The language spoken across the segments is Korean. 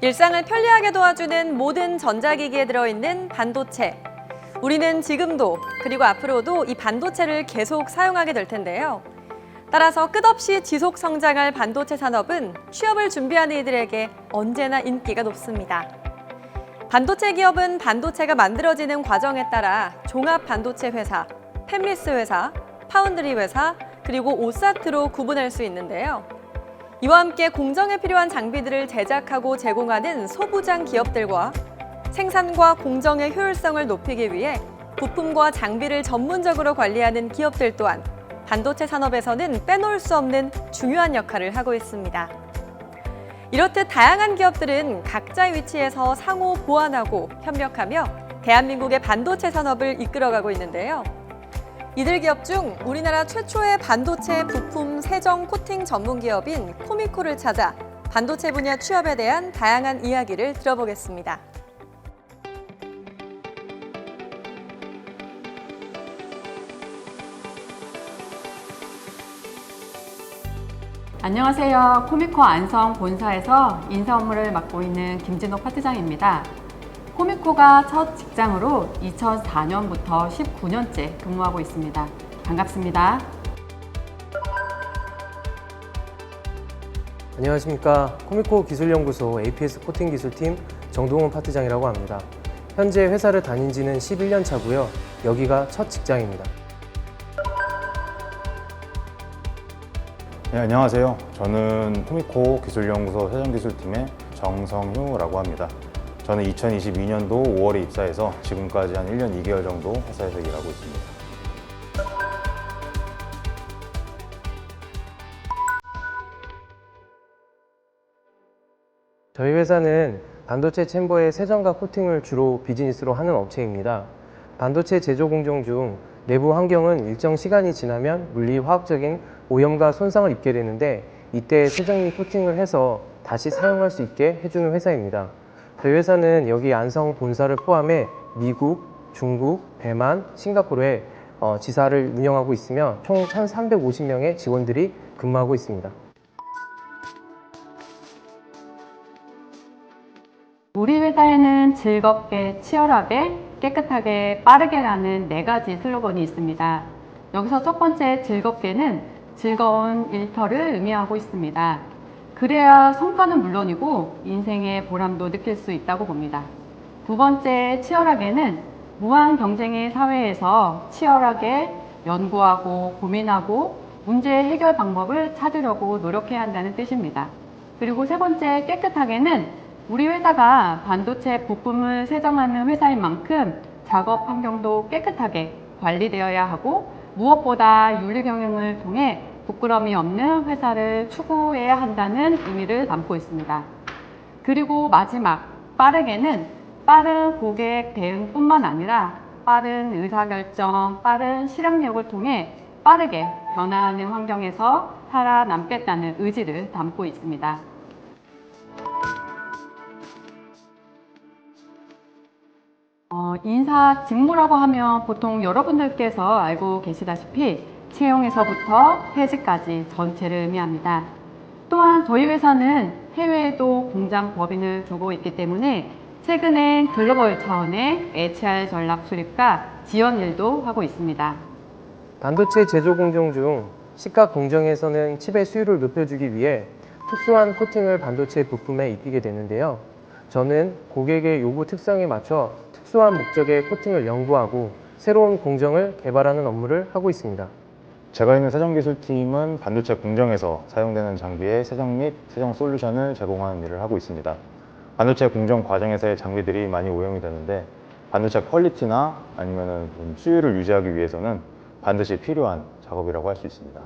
일상을 편리하게 도와주는 모든 전자기기에 들어있는 반도체. 우리는 지금도 그리고 앞으로도 이 반도체를 계속 사용하게 될 텐데요. 따라서 끝없이 지속 성장할 반도체 산업은 취업을 준비하는 이들에게 언제나 인기가 높습니다. 반도체 기업은 반도체가 만들어지는 과정에 따라 종합 반도체 회사, 팹리스 회사, 파운드리 회사, 그리고 오사트로 구분할 수 있는데요. 이와 함께 공정에 필요한 장비들을 제작하고 제공하는 소부장 기업들과 생산과 공정의 효율성을 높이기 위해 부품과 장비를 전문적으로 관리하는 기업들 또한 반도체 산업에서는 빼놓을 수 없는 중요한 역할을 하고 있습니다. 이렇듯 다양한 기업들은 각자의 위치에서 상호 보완하고 협력하며 대한민국의 반도체 산업을 이끌어가고 있는데요. 이들 기업 중 우리나라 최초의 반도체 부품 세정 코팅 전문 기업인 코미코를 찾아 반도체 분야 취업에 대한 다양한 이야기를 들어보겠습니다. 안녕하세요. 코미코 안성 본사에서 인사 업무를 맡고 있는 김진호 파트장입니다. 코미코가 첫 직장으로 2004년부터 19년째 근무하고 있습니다. 반갑습니다. 안녕하십니까. 코미코 기술연구소 APS 코팅 기술팀 정동훈 파트장이라고 합니다. 현재 회사를 다닌 지는 11년 차고요. 여기가 첫 직장입니다. 네, 안녕하세요. 저는 코미코 기술연구소 세정기술팀의 정성휴라고 합니다. 저는 2022년도 5월에 입사해서 지금까지 한 1년 2개월 정도 회사에서 일하고 있습니다. 저희 회사는 반도체 챔버의 세정과 코팅을 주로 비즈니스로 하는 업체입니다. 반도체 제조 공정 중 내부 환경은 일정 시간이 지나면 물리, 화학적인 오염과 손상을 입게 되는데 이때 세정 및 코팅을 해서 다시 사용할 수 있게 해주는 회사입니다. 저희 회사는 여기 안성 본사를 포함해 미국, 중국, 대만, 싱가포르에 지사를 운영하고 있으며 총 1,350명의 직원들이 근무하고 있습니다. 우리 회사에는 즐겁게, 치열하게, 깨끗하게, 빠르게라는 4가지 슬로건이 있습니다. 여기서 첫 번째 즐겁게는 즐거운 일터를 의미하고 있습니다. 그래야 성과는 물론이고 인생의 보람도 느낄 수 있다고 봅니다. 두 번째 치열하게는 무한 경쟁의 사회에서 치열하게 연구하고 고민하고 문제 해결 방법을 찾으려고 노력해야 한다는 뜻입니다. 그리고 세 번째 깨끗하게는 우리 회사가 반도체 부품을 세정하는 회사인 만큼 작업 환경도 깨끗하게 관리되어야 하고 무엇보다 윤리 경영을 통해 부끄러움이 없는 회사를 추구해야 한다는 의미를 담고 있습니다. 그리고 마지막 빠르게는 빠른 고객 대응뿐만 아니라 빠른 의사결정, 빠른 실행력을 통해 빠르게 변화하는 환경에서 살아남겠다는 의지를 담고 있습니다. 인사 직무라고 하면 보통 여러분들께서 알고 계시다시피 채용에서부터 퇴직까지 전체를 의미합니다. 또한 저희 회사는 해외에도 공장 법인을 두고 있기 때문에 최근엔 글로벌 차원의 HR 전략 수립과 지원 일도 하고 있습니다. 반도체 제조 공정 중 시각 공정에서는 칩의 수율을 높여주기 위해 특수한 코팅을 반도체 부품에 입히게 되는데요. 저는 고객의 요구 특성에 맞춰 특수한 목적의 코팅을 연구하고 새로운 공정을 개발하는 업무를 하고 있습니다. 제가 있는 세정기술팀은 반도체 공정에서 사용되는 장비의 세정 및 세정 솔루션을 제공하는 일을 하고 있습니다. 반도체 공정 과정에서의 장비들이 많이 오염이 되는데 반도체 퀄리티나 아니면 수율을 유지하기 위해서는 반드시 필요한 작업이라고 할 수 있습니다.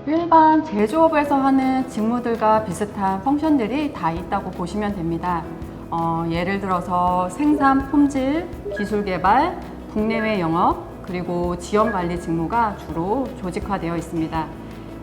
일반 제조업에서 하는 직무들과 비슷한 펑션들이 다 있다고 보시면 됩니다. 예를 들어서 생산, 품질, 기술 개발, 국내외 영업, 그리고 지원 관리 직무가 주로 조직화되어 있습니다.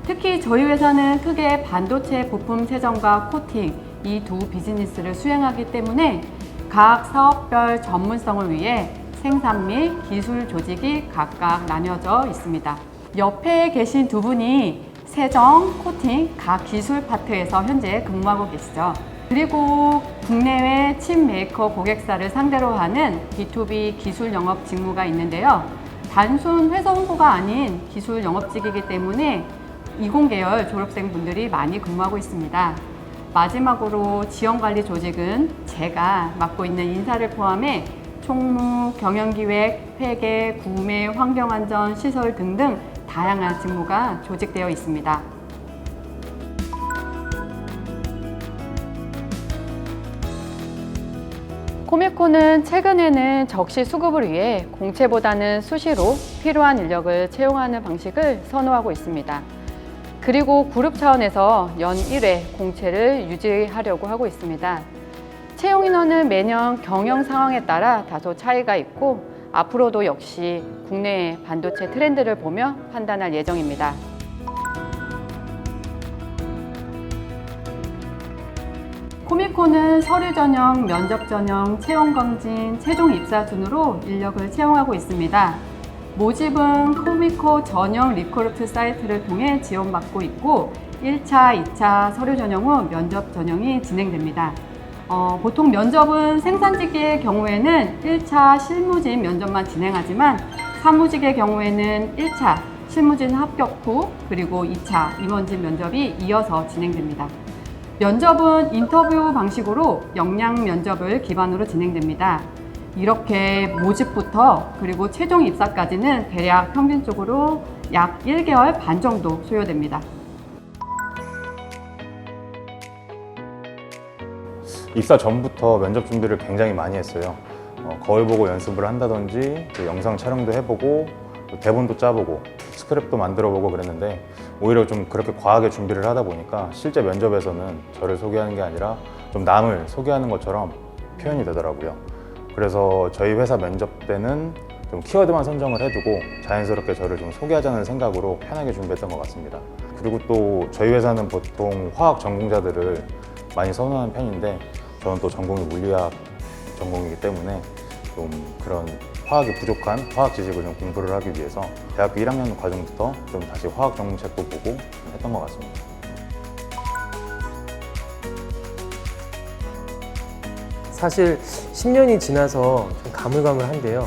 특히 저희 회사는 크게 반도체 부품 세정과 코팅 이 두 비즈니스를 수행하기 때문에 각 사업별 전문성을 위해 생산 및 기술 조직이 각각 나뉘어져 있습니다. 옆에 계신 두 분이 세정, 코팅, 각 기술 파트에서 현재 근무하고 계시죠. 그리고 국내외 칩 메이커 고객사를 상대로 하는 B2B 기술 영업 직무가 있는데요. 단순 회사 홍보가 아닌 기술 영업직이기 때문에 이공계열 졸업생분들이 많이 근무하고 있습니다. 마지막으로 지원관리 조직은 제가 맡고 있는 인사를 포함해 총무, 경영기획, 회계, 구매, 환경안전, 시설 등등 다양한 직무가 조직되어 있습니다. 코미코는 최근에는 적시 수급을 위해 공채보다는 수시로 필요한 인력을 채용하는 방식을 선호하고 있습니다. 그리고 그룹 차원에서 연 1회 공채를 유지하려고 하고 있습니다. 채용 인원은 매년 경영 상황에 따라 다소 차이가 있고 앞으로도 역시 국내 반도체 트렌드를 보며 판단할 예정입니다. 코미코는 서류 전형, 면접 전형, 채용 검진, 최종 입사 순으로 인력을 채용하고 있습니다. 모집은 코미코 전용 리크루트 사이트를 통해 지원받고 있고 1차, 2차 서류 전형 후 면접 전형이 진행됩니다. 보통 면접은 생산직의 경우에는 1차 실무진 면접만 진행하지만 사무직의 경우에는 1차 실무진 합격 후 그리고 2차 임원진 면접이 이어서 진행됩니다. 면접은 인터뷰 방식으로 역량 면접을 기반으로 진행됩니다. 이렇게 모집부터 그리고 최종 입사까지는 대략 평균적으로 약 1개월 반 정도 소요됩니다. 입사 전부터 면접 준비를 굉장히 많이 했어요. 거울 보고 연습을 한다든지 또 영상 촬영도 해보고 또 대본도 짜보고 스크립트도 만들어보고 그랬는데 오히려 좀 그렇게 과하게 준비를 하다 보니까 실제 면접에서는 저를 소개하는 게 아니라 좀 남을 소개하는 것처럼 표현이 되더라고요. 그래서 저희 회사 면접 때는 좀 키워드만 선정을 해두고 자연스럽게 저를 좀 소개하자는 생각으로 편하게 준비했던 것 같습니다. 그리고 또 저희 회사는 보통 화학 전공자들을 많이 선호하는 편인데 저는 또 전공이 물리학 전공이기 때문에 좀 그런 화학이 부족한 화학 지식을 좀 공부를 하기 위해서 대학교 1학년 과정부터 좀 다시 화학 전공책도 보고 했던 것 같습니다. 사실 10년이 지나서 좀 가물가물한데요.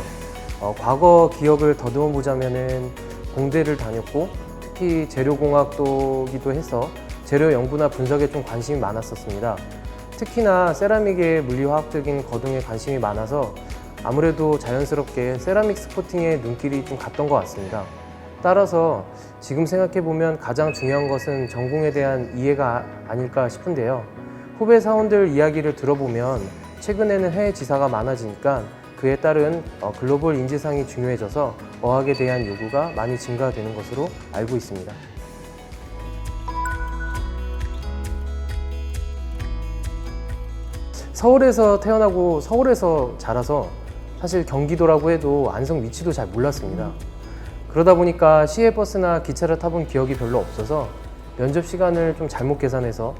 과거 기억을 더듬어 보자면은 공대를 다녔고 특히 재료공학도기도 해서 재료 연구나 분석에 좀 관심이 많았었습니다. 특히나 세라믹의 물리화학적인 거동에 관심이 많아서 아무래도 자연스럽게 세라믹스 코팅에 눈길이 좀 갔던 것 같습니다. 따라서 지금 생각해보면 가장 중요한 것은 전공에 대한 이해가 아닐까 싶은데요. 후배 사원들 이야기를 들어보면 최근에는 해외 지사가 많아지니까 그에 따른 글로벌 인재상이 중요해져서 어학에 대한 요구가 많이 증가되는 것으로 알고 있습니다. 서울에서 태어나고 서울에서 자라서 사실 경기도라고 해도 안성 위치도 잘 몰랐습니다. 그러다 보니까 시외버스나 기차를 타본 기억이 별로 없어서 면접 시간을 좀 잘못 계산해서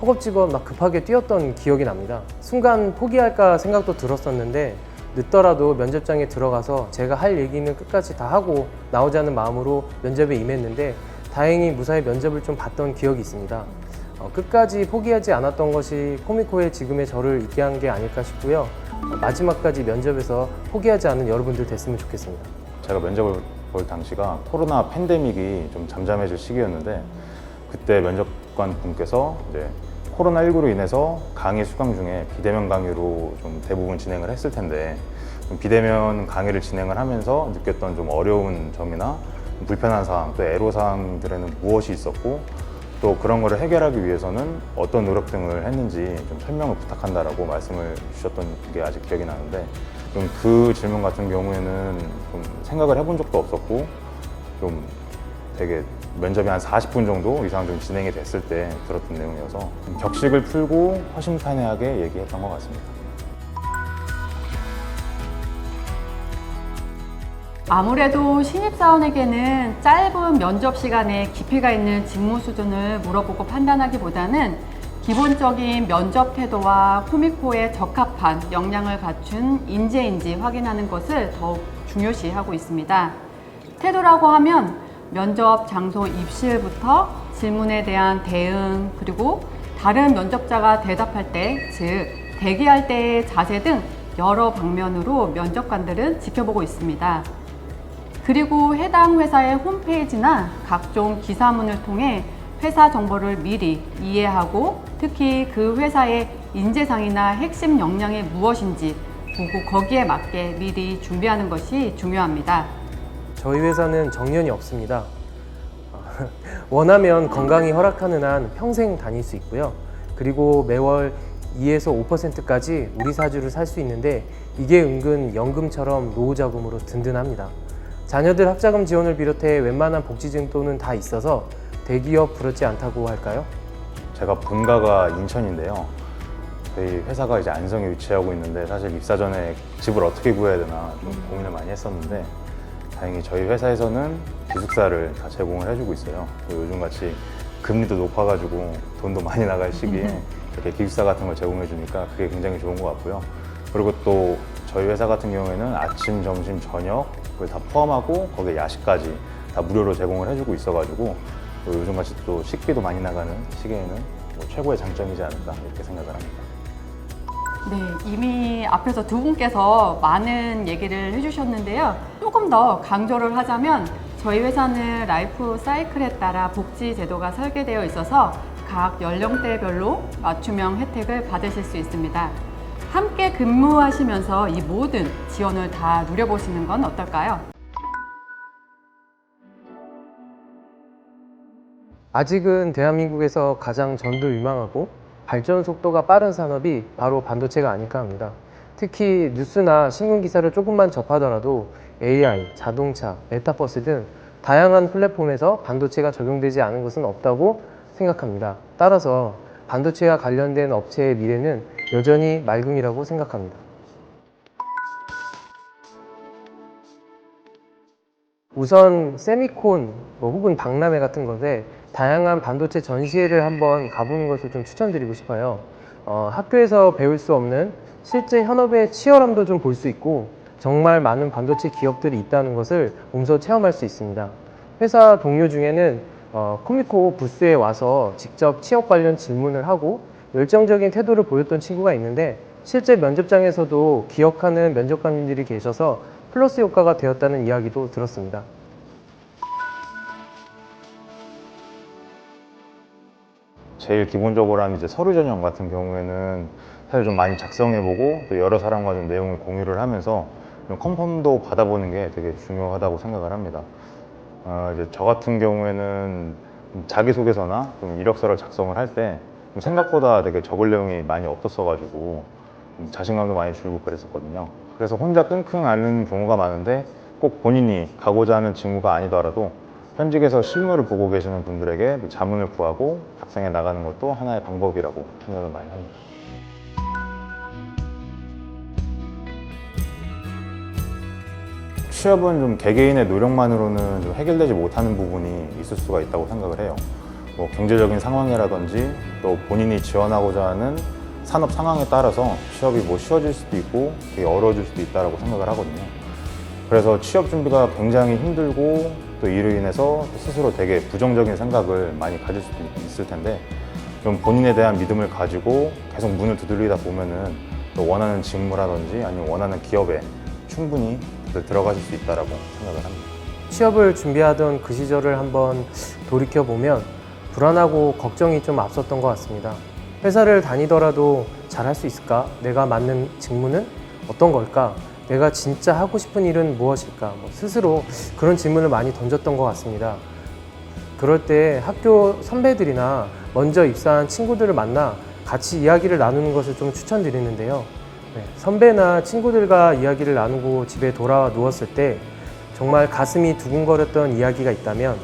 허겁지겁 막 급하게 뛰었던 기억이 납니다. 순간 포기할까 생각도 들었었는데 늦더라도 면접장에 들어가서 제가 할 얘기는 끝까지 다 하고 나오자는 마음으로 면접에 임했는데 다행히 무사히 면접을 좀 봤던 기억이 있습니다. 끝까지 포기하지 않았던 것이 코미코의 지금의 저를 있게 한 게 아닐까 싶고요. 마지막까지 면접에서 포기하지 않은 여러분들 됐으면 좋겠습니다. 제가 면접을 볼 당시가 코로나 팬데믹이 좀 잠잠해질 시기였는데 그때 면접관 분께서 이제 코로나19로 인해서 강의 수강 중에 비대면 강의로 좀 대부분 진행을 했을 텐데 좀 비대면 강의를 진행을 하면서 느꼈던 좀 어려운 점이나 불편한 사항, 또 애로사항들에는 무엇이 있었고 또 그런 거를 해결하기 위해서는 어떤 노력 등을 했는지 좀 설명을 부탁한다라고 말씀을 주셨던 게 아직 기억이 나는데 좀 그 질문 같은 경우에는 좀 생각을 해본 적도 없었고 좀 되게 면접이 한 40분 정도 이상 좀 진행이 됐을 때 들었던 내용이어서 좀 격식을 풀고 허심탄회하게 얘기했던 것 같습니다. 아무래도 신입사원에게는 짧은 면접 시간에 깊이가 있는 직무 수준을 물어보고 판단하기보다는 기본적인 면접 태도와 코미코에 적합한 역량을 갖춘 인재인지 확인하는 것을 더욱 중요시하고 있습니다. 태도라고 하면 면접 장소 입실부터 질문에 대한 대응, 그리고 다른 면접자가 대답할 때, 즉 대기할 때의 자세 등 여러 방면으로 면접관들은 지켜보고 있습니다. 그리고 해당 회사의 홈페이지나 각종 기사문을 통해 회사 정보를 미리 이해하고 특히 그 회사의 인재상이나 핵심 역량이 무엇인지 보고 거기에 맞게 미리 준비하는 것이 중요합니다. 저희 회사는 정년이 없습니다. 원하면 건강이 허락하는 한 평생 다닐 수 있고요. 그리고 매월 2에서 5%까지 우리 사주를 살 수 있는데 이게 은근 연금처럼 노후자금으로 든든합니다. 자녀들 학자금 지원을 비롯해 웬만한 복지 제도는 다 있어서 대기업 부럽지 않다고 할까요? 제가 본가가 인천인데요. 저희 회사가 이제 안성에 위치하고 있는데 사실 입사 전에 집을 어떻게 구해야 되나 좀 고민을 많이 했었는데 다행히 저희 회사에서는 기숙사를 다 제공을 해주고 있어요. 또 요즘같이 금리도 높아가지고 돈도 많이 나갈 시기에 이렇게 기숙사 같은 걸 제공해 주니까 그게 굉장히 좋은 것 같고요. 그리고 또 저희 회사 같은 경우에는 아침, 점심, 저녁 그걸 다 포함하고 거기에 야식까지 다 무료로 제공을 해주고 있어가지고 또 요즘같이 또 식비도 많이 나가는 시기에는 뭐 최고의 장점이지 않을까 이렇게 생각을 합니다. 네, 이미 앞에서 두 분께서 많은 얘기를 해주셨는데요. 조금 더 강조를 하자면 저희 회사는 라이프 사이클에 따라 복지 제도가 설계되어 있어서 각 연령대별로 맞춤형 혜택을 받으실 수 있습니다. 함께 근무하시면서 이 모든 지원을 다 누려보시는 건 어떨까요? 아직은 대한민국에서 가장 전도유망하고 발전 속도가 빠른 산업이 바로 반도체가 아닐까 합니다. 특히 뉴스나 신문 기사를 조금만 접하더라도 AI, 자동차, 메타버스 등 다양한 플랫폼에서 반도체가 적용되지 않은 것은 없다고 생각합니다. 따라서 반도체와 관련된 업체의 미래는 여전히 맑음이라고 생각합니다. 우선 세미콘 혹은 박람회 같은 것에 다양한 반도체 전시회를 한번 가보는 것을 좀 추천드리고 싶어요. 학교에서 배울 수 없는 실제 현업의 치열함도 좀 볼 수 있고 정말 많은 반도체 기업들이 있다는 것을 몸소 체험할 수 있습니다. 회사 동료 중에는 코미코 부스에 와서 직접 취업 관련 질문을 하고 열정적인 태도를 보였던 친구가 있는데 실제 면접장에서도 기억하는 면접관님들이 계셔서 플러스 효과가 되었다는 이야기도 들었습니다. 제일 기본적으로 한 이제 서류 전형 같은 경우에는 사실 좀 많이 작성해보고 또 여러 사람과 좀 내용을 공유를 하면서 좀 컨펌도 받아보는 게 되게 중요하다고 생각을 합니다. 이제 저 같은 경우에는 자기소개서나 좀 이력서를 작성을 할 때 생각보다 되게 적을 내용이 많이 없었어가지고 자신감도 많이 줄고 그랬었거든요. 그래서 혼자 끙끙 앓는 경우가 많은데 꼭 본인이 가고자 하는 직무가 아니더라도 현직에서 실무를 보고 계시는 분들에게 자문을 구하고 작성해 나가는 것도 하나의 방법이라고 생각을 많이 합니다. 취업은 좀 개개인의 노력만으로는 좀 해결되지 못하는 부분이 있을 수가 있다고 생각을 해요. 뭐 경제적인 상황이라든지 또 본인이 지원하고자 하는 산업 상황에 따라서 취업이 뭐 쉬워질 수도 있고 되게 어려워질 수도 있다고 생각을 하거든요. 그래서 취업 준비가 굉장히 힘들고 또 이로 인해서 스스로 되게 부정적인 생각을 많이 가질 수도 있을 텐데 좀 본인에 대한 믿음을 가지고 계속 문을 두드리다 보면은 또 원하는 직무라든지 아니면 원하는 기업에 충분히 들어가실 수 있다고 생각을 합니다. 취업을 준비하던 그 시절을 한번 돌이켜보면 불안하고 걱정이 좀 앞섰던 것 같습니다. 회사를 다니더라도 잘할 수 있을까? 내가 맡는 직무는 어떤 걸까? 내가 진짜 하고 싶은 일은 무엇일까? 스스로 그런 질문을 많이 던졌던 것 같습니다. 그럴 때 학교 선배들이나 먼저 입사한 친구들을 만나 같이 이야기를 나누는 것을 좀 추천드리는데요. 선배나 친구들과 이야기를 나누고 집에 돌아와 누웠을 때 정말 가슴이 두근거렸던 이야기가 있다면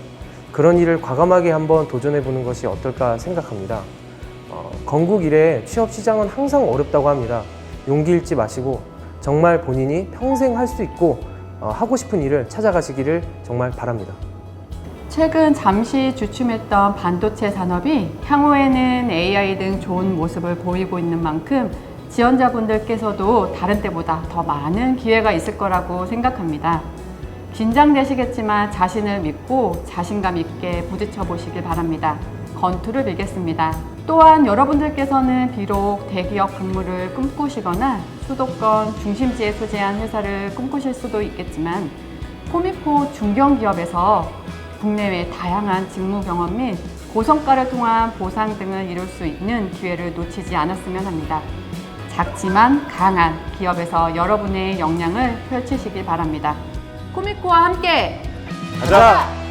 그런 일을 과감하게 한번 도전해보는 것이 어떨까 생각합니다. 건국 이래 취업 시장은 항상 어렵다고 합니다. 용기 잃지 마시고 정말 본인이 평생 할 수 있고 하고 싶은 일을 찾아가시기를 정말 바랍니다. 최근 잠시 주춤했던 반도체 산업이 향후에는 AI 등 좋은 모습을 보이고 있는 만큼 지원자분들께서도 다른 때보다 더 많은 기회가 있을 거라고 생각합니다. 긴장되시겠지만 자신을 믿고 자신감 있게 부딪혀 보시길 바랍니다. 건투를 빌겠습니다. 또한 여러분들께서는 비록 대기업 박물을 꿈꾸시거나 수도권 중심지에 소재한 회사를 꿈꾸실 수도 있겠지만 코미코 중견기업에서 국내외 다양한 직무 경험 및 고성과를 통한 보상 등을 이룰 수 있는 기회를 놓치지 않았으면 합니다. 작지만 강한 기업에서 여러분의 역량을 펼치시길 바랍니다. 코미코와 함께 가자!